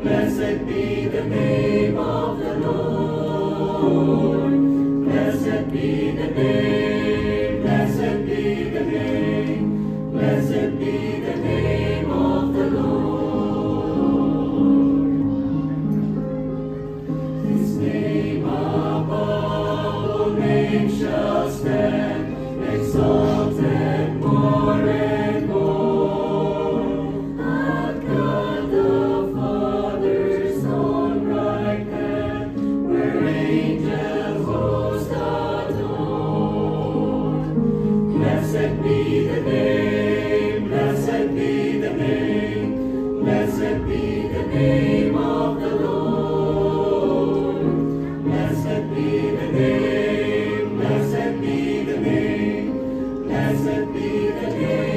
Blessed be the name of the Lord. Blessed be the name, blessed be the name, blessed be the name of the Lord. His name above all names shall stand, exalted more and more. At God the Father's own right hand, where angels host adore. Blessed be the name, blessed be the name, blessed be the name of the Lord. Blessed be the name, blessed be the name, blessed be the name.